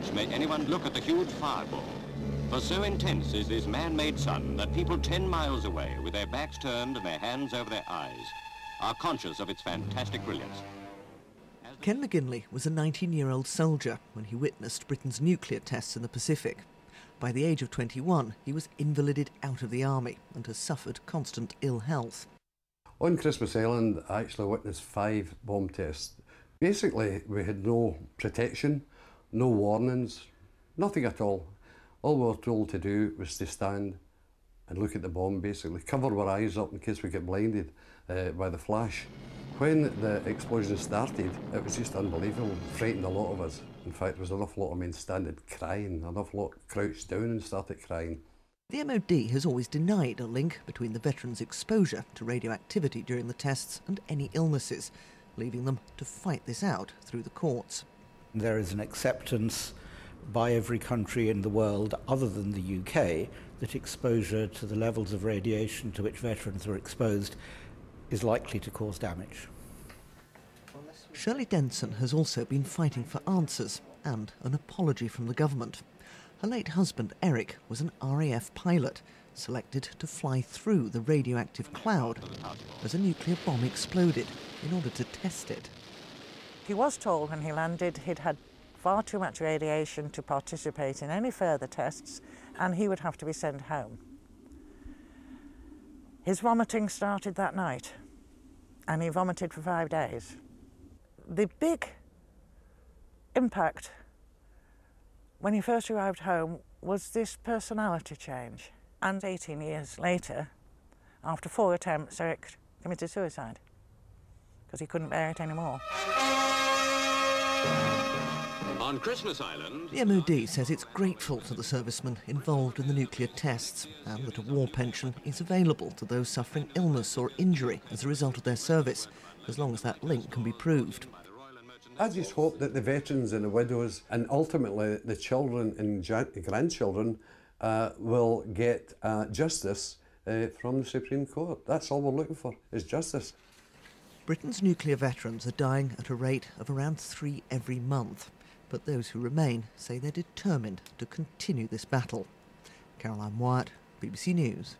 much may anyone look at the huge fireball. For so intense is this man-made sun that people 10 miles away, with their backs turned and their hands over their eyes, are conscious of its fantastic brilliance. Ken McGinley was a 19-year-old soldier when he witnessed Britain's nuclear tests in the Pacific. By the age of 21, he was invalided out of the army and has suffered constant ill health. On Christmas Island, I actually witnessed 5 bomb tests. Basically, we had no protection, no warnings, nothing at all. All we were told to do was to stand and look at the bomb, basically, cover our eyes up in case we get blinded by the flash. When the explosion started, it was just unbelievable. It frightened a lot of us. In fact, there was an awful lot of men standing crying, an awful lot crouched down and started crying. The MOD has always denied a link between the veterans' exposure to radioactivity during the tests and any illnesses, leaving them to fight this out through the courts. There is an acceptance by every country in the world other than the UK that exposure to the levels of radiation to which veterans are exposed is likely to cause damage. Shirley Denson has also been fighting for answers and an apology from the government. Her late husband, Eric, was an RAF pilot, selected to fly through the radioactive cloud as a nuclear bomb exploded in order to test it. He was told when he landed he'd had far too much radiation to participate in any further tests, and he would have to be sent home. His vomiting started that night, and he vomited for 5 days. The big impact when he first arrived home was this personality change. And 18 years later, after 4 attempts, Eric committed suicide because he couldn't bear it anymore. On Christmas Island, The MOD says it's grateful to the servicemen involved in the nuclear tests and that a war pension is available to those suffering illness or injury as a result of their service, as long as that link can be proved. I just hope that the veterans and the widows and ultimately the children and grandchildren will get justice from the Supreme Court. That's all we're looking for, is justice. Britain's nuclear veterans are dying at a rate of around 3 every month, but those who remain say they're determined to continue this battle. Caroline Wyatt, BBC News.